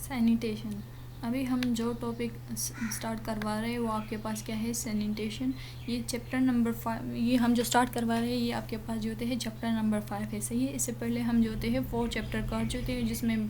Sanitation. अभी हम जो टॉपिक स्टार्ट करवा रहे हैं वो आपके पास क्या है, सैनिटेशन। ये चैप्टर नंबर 5, ये हम जो स्टार्ट करवा रहे हैं ये आपके पास जो होते हैं चैप्टर नंबर 5 है, सही है। इससे पहले हम जो होते हैं 4 चैप्टर कर चुके हैं, जिसमें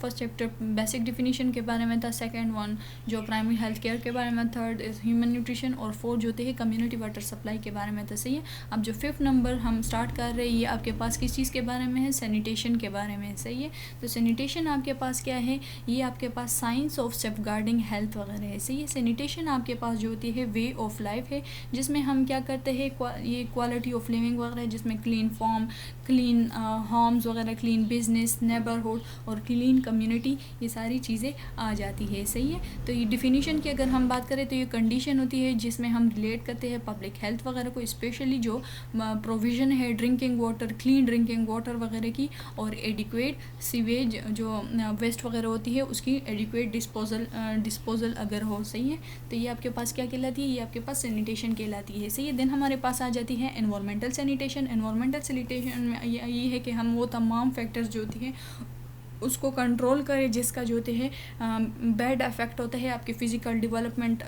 फर्स्ट चैप्टर बेसिक डिफिनीशन के बारे में था, सेकंड वन जो प्राइमरी हेल्थ केयर के बारे में, थर्ड इज ह्यूमन न्यूट्रिशन और फोर्थ जो होते हैं कम्युनिटी वाटर सप्लाई के बारे में था, सही है। अब जो 5th नंबर हम स्टार्ट कर रहे हैं ये आपके पास किस चीज़ के बारे में है, सैनिटेशन के बारे में, सही है। तो सैनिटेशन आपके पास क्या है, ये आपके पास साइंस ऑफ सेफगार्डिंग हेल्थ वगैरह है, सही है। सैनिटेशन आपके पास जो होती है वे ऑफ लाइफ है, जिसमें हम क्या करते हैं, ये क्वालिटी ऑफ लिविंग वगैरह है, जिसमें क्लीन फॉर्म, क्लीन होम्स वगैरह, क्लीन बिजनेस, नेबरहुड और क्लीन कम्युनिटी, ये सारी चीज़ें आ जाती है, सही है। तो ये डिफिनीशन की अगर हम बात करें तो ये कंडीशन होती है जिसमें हम रिलेट करते हैं पब्लिक हेल्थ वगैरह को, स्पेशली जो प्रोविज़न है drinking water, clean drinking water वगैरह की, और एडिक्वेट सीवेज जो वेस्ट वगैरह होती है उसकी एडिक्वेट डिस्पोजल अगर हो, सही है। तो ये आपके पास क्या कहलाती है, ये आपके पास सैनिटेशन कहलाती है, सही है। देन हमारे पास आ जाती है एनवायरमेंटल सैनिटेशन। एनवायरमेंटल सैनिटेशन में ये है कि हम वो तमाम फैक्टर्स जो होती हैं उसको कंट्रोल करें जिसका जो होते हैं बैड इफेक्ट होता है आपके फिज़िकल डेवलपमेंट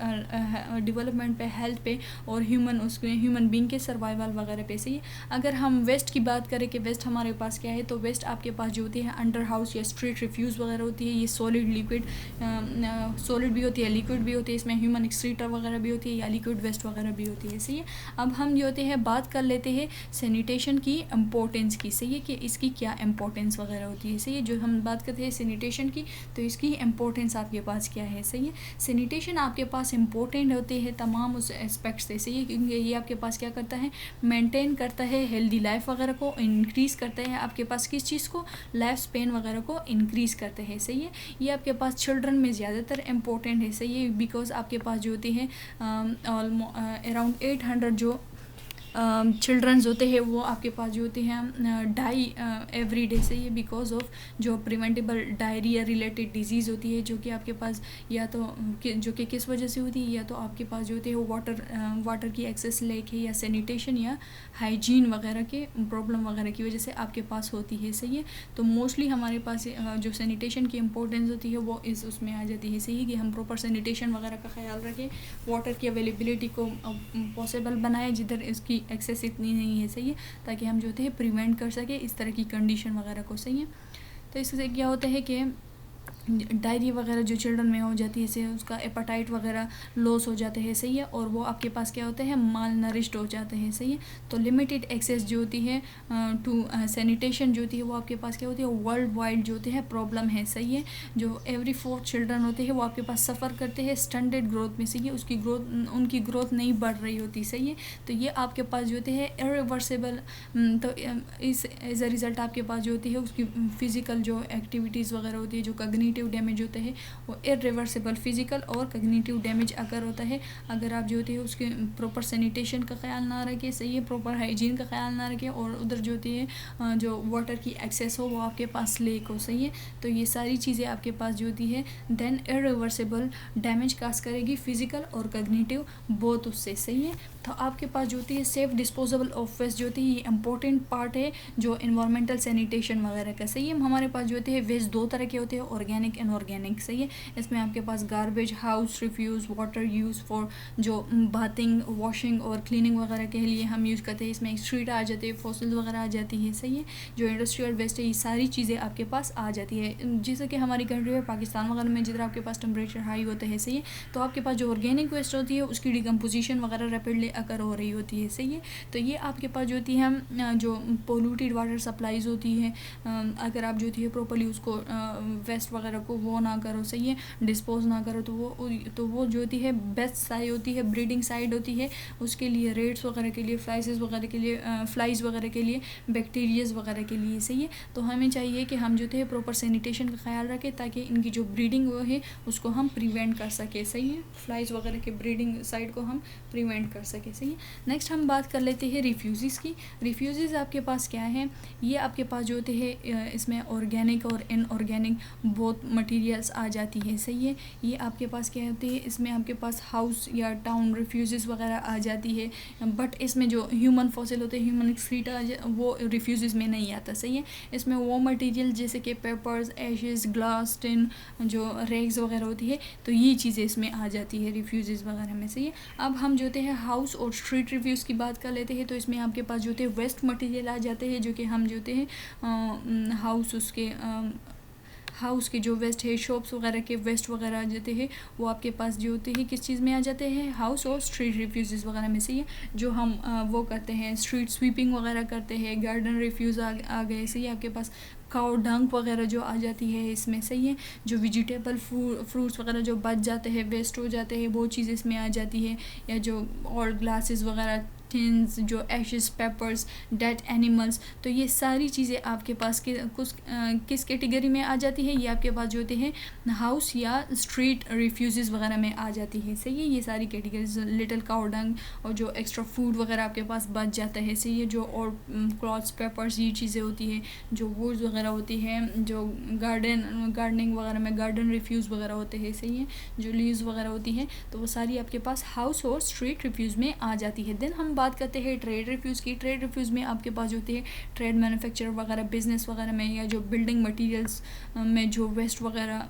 पे, हेल्थ पे और ह्यूमन बीइंग के सर्वाइवल वगैरह पे, सही है। अगर हम वेस्ट की बात करें कि वेस्ट हमारे पास क्या है, तो वेस्ट आपके पास जो होती है अंडर हाउस या स्ट्रीट रिफ्यूज़ वगैरह होती है, ये सॉलिड भी होती है, लिक्विड भी होती है, इसमें ह्यूमन एक्सक्रीटर वगैरह भी होती है या लिक्विड वेस्ट वगैरह भी होती है, सही है। अब हम जो होते हैं बात कर लेते हैं सैनिटेशन की इम्पोर्टेंस की, सही है, कि इसकी क्या इम्पोर्टेंस वगैरह होती है, सही है। जो हम बात करते हैं सैनिटेशन की तो इसकी इम्पोर्टेंस आपके पास क्या है, सही है। सैनिटेशन आपके पास इम्पोर्टेंट होते हैं तमाम उस एस्पेक्ट से, सही है, क्योंकि ये आपके पास क्या करता है, मेंटेन करता है हेल्दी लाइफ वगैरह को, इंक्रीज़ करता है आपके पास किस चीज़ को, लाइफ स्पेन वगैरह को इंक्रीज़ करते हैं, सही है। ये आपके पास चिल्ड्रन में ज़्यादातर इम्पोर्टेंट है, सही है, बिकॉज आपके पास जो होती है अराउंड 800 जो चिल्ड्रंस होते हैं वो आपके पास जो होते हैं डाई एवरी डे, से ये बिकॉज ऑफ जो प्रिवेंटेबल डायरिया रिलेटेड डिजीज़ होती है, जो कि आपके पास या तो जो कि किस वजह से होती है, या तो आपके पास जो होते हैं वो वाटर की एक्सेस लेके या सैनिटेशन या हाइजीन वगैरह के प्रॉब्लम वगैरह की वजह से आपके पास होती है, सही है। तो मोस्टली हमारे पास जो सैनिटेशन की इम्पोर्टेंस होती है वो उसमें आ जाती है, सही है, कि हम प्रॉपर सैनिटेशन वगैरह का ख्याल रखें, वाटर की अवेलेबिलिटी को पॉसिबल बनाए जिधर इसकी एक्सेस इतनी नहीं है, सही है, ताकि हम जो होते हैं प्रिवेंट कर सके इस तरह की कंडीशन वगैरह को, सही है। तो इससे क्या होता है कि डायरिया वगैरह जो चिल्ड्रन में हो जाती है, इससे उसका एपेटाइट वगैरह लॉस हो जाते हैं, सही है, और वो आपके पास क्या होते हैं, माल नरिश्ड हो जाते हैं, सही है। तो लिमिटेड एक्सेस जो होती है टू सैनिटेशन जो होती है वो आपके पास क्या होती है, वर्ल्ड वाइड जो होते हैं प्रॉब्लम है, सही है। जो एवरी 4th चिल्ड्रन होते हैं वो आपके पास सफ़र करते हैं स्टंटेड ग्रोथ में, सही है, उनकी ग्रोथ नहीं बढ़ रही होती, सही है। तो ये आपके पास जो होते हैं इरिवर्सिबल, तो इस एज अ रिज़ल्ट आपके पास जो होती है उसकी फिज़िकल जो एक्टिविटीज़ वगैरह होती है, जो कॉग्निटिव डैमेज होता है वो इरिवर्सिबल फिजिकल और कॉग्निटिव डैमेज अगर होता है, अगर आप जो होती है उसके प्रॉपर सैनिटेशन का ख्याल ना रखें, सही है, प्रॉपर हाइजीन का ख्याल ना रखें, और उधर जो होती है जो वाटर की एक्सेस हो वो आपके पास लेक हो, सही है। तो ये सारी चीज़ें आपके पास जो होती है देन इरिवर्सिबल डैमेज काज करेगी फिजिकल और कॉग्निटिव बोथ उससे, सही है। तो आपके पास जो होती है सेफ डिस्पोजेबल ऑफ वेस्ट जो होती है ये इंपॉर्टेंट पार्ट है जो इन्वायरमेंटल सैनिटेशन वगैरह का, सही है। हमारे पास जो होते हैं वेस्ट 2 तरह के होते हैं, ऑर्गेनिक इनऑर्गेनिक, सही है। इसमें आपके पास garbage, house refuse, water use for जो बाथिंग, वॉशिंग और क्लीनिंग वगैरह के लिए हम यूज़ करते हैं, इसमें स्ट्रीट आ जाते हैं, फॉसिल वगैरह आ जाती है, सही है। जो इंडस्ट्रियल वेस्ट है ये सारी चीज़ें आपके पास आ जाती है, जैसे कि हमारी कंट्री में पाकिस्तान वगैरह में जिधर आपके पास टेम्परेचर हाई होता है, सही है, तो आपके पास जो ऑर्गेनिक वेस्ट होती है उसकी डिकम्पोजिशन वगैरह रैपिडली अकर हो रही होती है, सही है। तो ये आपके पास जो होती है जो पोल्यूटेड वाटर सप्लाईज होती है, अगर आप जो होती है प्रॉपर्ली उसको वेस्ट वगैरह को वो ना करो, सही है, डिस्पोज ना करो, तो वो जो होती है बेस्ट साइड होती है, ब्रीडिंग साइड होती है उसके लिए, रेट्स वगैरह के लिए, फ्लाइज वगैरह के लिए, बैक्टीरियाज वगैरह के लिए, सही है। तो हमें चाहिए कि हम जो थे प्रॉपर सैनिटेशन का ख्याल रखें ताकि इनकी जो ब्रीडिंग वो है उसको हम प्रिवेंट कर सके, सही है, फ्लाइज वगैरह के ब्रीडिंग साइड को हम प्रिवेंट कर सके, सही है। नेक्स्ट हम बात कर लेते हैं रिफ्यूज़िस की। रिफ्यूज़िस आपके पास क्या है, ये आपके पास जो होते हैं इसमें ऑर्गेनिक और इनऑर्गेनिक बोथ मटेरियल्स आ जाती है, सही है। ये आपके पास क्या होती है, इसमें आपके पास हाउस या टाउन रिफ्यूज़ वगैरह आ जाती है, बट इसमें जो ह्यूमन फॉसिल होते हैं, ह्यूमन एक्सक्रीटा, वो रिफ्यूज़ में नहीं आता, सही है। इसमें वो मटेरियल जैसे कि पेपर्स, एशेज़, ग्लास, टिन, जो रेग्स वगैरह होती है, तो ये चीज़ें इसमें आ जाती है रिफ्यूज़ वगैरह में, सही है। अब हम जो है हाउस और स्ट्रीट रिफ्यूज़ की बात कर लेते हैं, तो इसमें आपके पास जो है वेस्ट मटेरियल आ जाते हैं, जो कि हम जो है हाउस के जो वेस्ट है, शॉप्स वगैरह के वेस्ट वगैरह आ जाते हैं, वो आपके पास जो होते हैं किस चीज़ में आ जाते हैं, हाउस और स्ट्रीट रिफ्यूज़ वगैरह में, सही है। जो हम वो करते हैं, स्ट्रीट स्वीपिंग वगैरह करते हैं, गार्डन रिफ्यूज़ आ गए, सही है। आपके पास काउ डंक वगैरह जो आ जाती है इसमें, सही है। जो वेजिटेबल फ्रूट्स वगैरह जो बच जाते हैं, वेस्ट हो जाते हैं, वो चीज़ इसमें आ जाती है। या जो और ग्लासेस वगैरह, टिन्स, जो एशेस, पेपर्स, डेड एनिमल्स, तो ये सारी चीज़ें आपके पास किस कैटेगरी में आ जाती है, ये आपके पास जो होते हैं हाउस या स्ट्रीट रिफ्यूज़ वगैरह में आ जाती है, सही है। ये सारी कैटेगरीज, लिटिल काउ डंग और जो एक्स्ट्रा फूड वगैरह आपके पास बच जाता है, सही है। जो और क्लॉथ्स, पेपर्स, ये चीज़ें होती है, जो वुड्स वगैरह होती है, जो गार्डनिंग वगैरह में गार्डन रिफ्यूज़ वगैरह होते हैं, सही है। जो लीव्स वगैरह होती हैं, तो वो सारी आपके पास हाउस और स्ट्रीट रिफ्यूज़ में आ जाती है। देन हम बात करते हैं ट्रेड रिफ्यूज़ की। ट्रेड रिफ्यूज़ में आपके पास जो होती है ट्रेड, मैन्युफैक्चर वगैरह, बिजनेस वगैरह में, या जो बिल्डिंग मटेरियल्स में जो वेस्ट वगैरह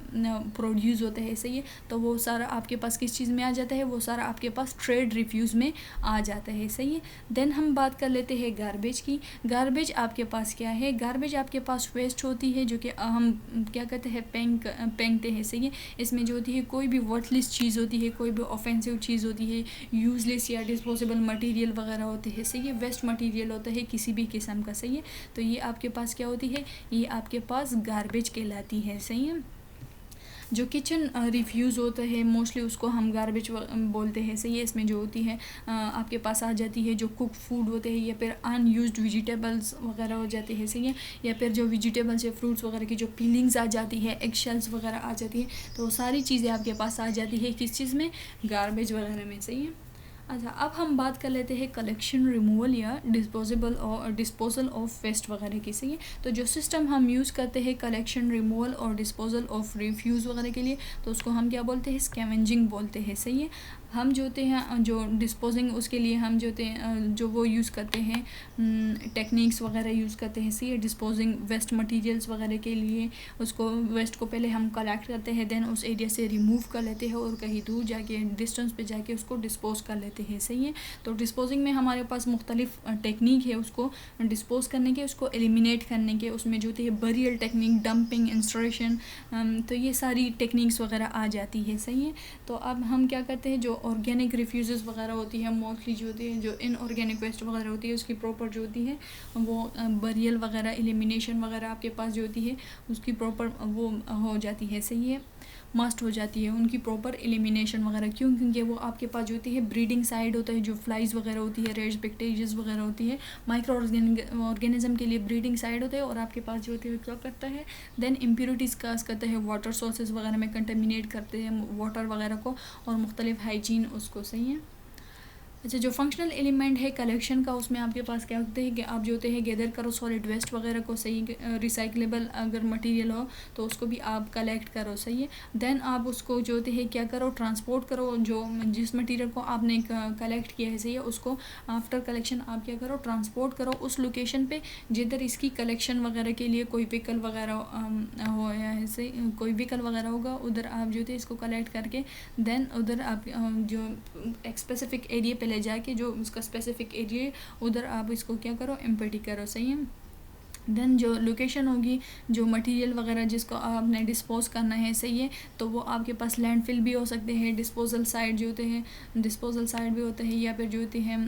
प्रोड्यूस होते हैं, सही है। तो वो सारा आपके पास किस चीज़ में आ जाता है, वो सारा आपके पास ट्रेड रिफ्यूज़ में आ जाता है, सही है। देन हम बात कर लेते हैं गार्बेज की। गार्बेज आपके पास क्या है, गार्बेज आपके पास वेस्ट होती है, जो कि हम क्या कहते हैं, फेंकते हैं, सही है। इसमें जो होती है कोई भी वर्थलेस चीज़ होती है, कोई भी ऑफेंसिव चीज़ होती है, यूजलेस या डिस्पोजेबल मटेरियल वगैरह होते हैं, सही है। वेस्ट मटेरियल होता है किसी भी किस्म का, सही है। तो ये आपके पास क्या होती है, ये आपके पास गार्बेज कहलाती है, सही है। जो किचन रिफ्यूज़ होता है मोस्टली उसको हम गार्बेज बोलते हैं, सही है। इसमें जो होती है आपके पास आ जाती है जो कुक फूड होते हैं, या फिर अनयूज्ड वेजिटेबल्स वगैरह हो जाते हैं, सही है। या फिर जो वेजिटेबल्स या फ्रूट्स वगैरह की जो पीलिंग्स आ जाती है, एग शेल्स वगैरह आ जाती है, तो सारी चीज़ें आपके पास आ जाती है किस चीज़ में, गार्बेज वगैरह में, सही है। अच्छा, अब हम बात कर लेते हैं कलेक्शन, रिमूवल या डिस्पोजल ऑफ वेस्ट वगैरह की, सही है। तो जो सिस्टम हम यूज़ करते हैं कलेक्शन, रिमूवल और डिस्पोजल ऑफ रिफ्यूज़ वगैरह के लिए, तो उसको हम क्या बोलते हैं, स्कैवेंजिंग बोलते हैं, सही है। हम जो होते हैं जो डिस्पोजिंग, उसके लिए हम जो होते हैं जो वो यूज़ करते हैं टेक्निक्स वगैरह यूज़ करते हैं, सही है। डिस्पोजिंग वेस्ट मटेरियल्स वगैरह के लिए उसको वेस्ट को पहले हम कलेक्ट करते हैं, देन उस एरिया से रिमूव कर लेते हैं और कहीं दूर जाके डिस्टेंस पे जाके उसको डिस्पोज कर लेते हैं, सही है। तो डिस्पोजिंग में हमारे पास मुख्तलिफ टेक्निक है उसको डिस्पोज करने के, उसको एलिमिनेट करने के। उसमें जो होती है बरियल टेक्निक, डंपिंग, इंस्टॉलेशन, तो ये सारी टेक्निक्स वगैरह आ जाती है, सही है। तो अब हम क्या करते हैं, जो ऑर्गेनिक रिफ्यूज़ वगैरह होती है मोस्टली जो होती है, जो इनऑर्गेनिक वेस्ट वगैरह होती है, उसकी प्रॉपर जो होती है वो बरियल वगैरह, एलिमिनेशन वगैरह आपके पास जो होती है उसकी प्रॉपर वो हो जाती है, सही है, मस्ट हो जाती है उनकी प्रॉपर एलिमिनेशन वगैरह। क्यों, क्योंकि वो आपके पास जो होती है ब्रीडिंग साइड होता है, जो फ्लाइज वगैरह होती है, रेड्स, बैक्टीरियाज वगैरह होती है, माइक्रो ऑर्गेनिज्म के लिए ब्रीडिंग साइड होता है। और आपके पास जो होती है क्या करता है, देन इम्प्योरिटीज़ काज करता है, वाटर सोर्सेज वगैरह में कंटेमिनेट करते हैं वाटर वगैरह को, और मुख्तलिफ हाइजीन उसको, सही है। अच्छा, जो फंक्शनल एलिमेंट है कलेक्शन का, उसमें आपके पास क्या होते हैं कि आप जो होते हैं गैदर करो सॉलिड वेस्ट वगैरह को, सही, रिसाइकलेबल अगर मटेरियल हो तो उसको भी आप कलेक्ट करो, सही है। देन आप उसको जो होते हैं क्या करो, ट्रांसपोर्ट करो, जो जिस मटेरियल को आपने कलेक्ट किया है, सही है, उसको आफ्टर कलेक्शन आप क्या करो, ट्रांसपोर्ट करो उस लोकेशन पे जिधर इसकी कलेक्शन वगैरह के लिए कोई व्हीकल वगैरह हो या ऐसे कोई व्हीकल वगैरह होगा, उधर आप जो होते इसको कलेक्ट करके देन उधर आप जो एक स्पेसिफिक एरिया पे ले जाके, जो उसका स्पेसिफिक एरिया उधर आप इसको क्या करो, एम्प्टी करो, सही है। देन जो लोकेशन होगी, जो मटेरियल वगैरह जिसको आपने डिस्पोज करना है, सही है, तो वो आपके पास लैंडफिल भी हो सकते हैं, डिस्पोजल साइट जो होते हैं, डिस्पोजल साइट भी होता है, या फिर जो होती है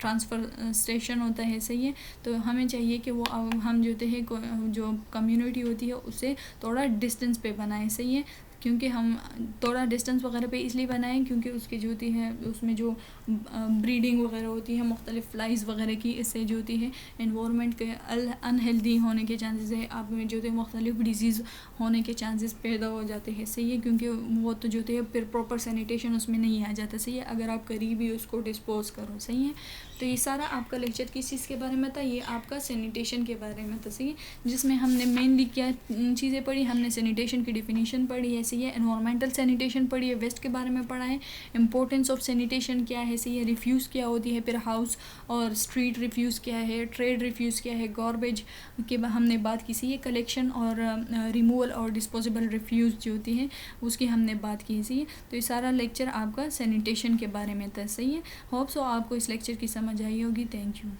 ट्रांसफ़र स्टेशन होता है, सही है। तो हमें चाहिए कि वो हम जो होते हैं जो कम्युनिटी होती है उससे थोड़ा डिस्टेंस पे बनाएं, सही है। क्योंकि हम थोड़ा डिस्टेंस वगैरह पे इसलिए बनाएं क्योंकि उसकी जो होती है उसमें जो ब्रीडिंग वगैरह होती है मुख्तलिफ फ्लाइज वगैरह की, इससे जो होती है एनवायरनमेंट के अनहेल्दी होने के चांसेस है, आप में जो होते हैं मुख्तलिफ डिजीज़ होने के चांसेस पैदा हो जाते हैं, सही है। क्योंकि वो तो जो होते हैं फिर प्रॉपर सैनिटेशन उसमें नहीं आ जाता, सही है, अगर आप करीब ही उसको डिस्पोज करो, सही है। तो ये सारा आपका लेक्चर किस चीज़ के बारे में था, ये आपका सैनिटेशन के बारे में था, सही है, जिसमें हमने मेनली क्या चीज़ें पढ़ी, हमने सैनिटेशन की डिफिनीशन पढ़ी है, सही है, एनवायरमेंटल सैनिटेशन पढ़ी है, वेस्ट के बारे में पढ़ा है, इंपॉर्टेंस ऑफ सैनिटेशन क्या है, सही है, रिफ्यूज़ क्या होती है, फिर हाउस और स्ट्रीट रिफ्यूज़ क्या है, ट्रेड रिफ्यूज़ क्या है, गार्बेज के हमने बात की, सही है, कलेक्शन और रिमूवल और डिस्पोजेबल रिफ्यूज़ जो होती है उसकी हमने बात की, सही है। तो ये सारा लेक्चर आपका सैनिटेशन के बारे में था, सही है। होप सो आपको इस लेक्चर की समझ आई होगी। Thank you.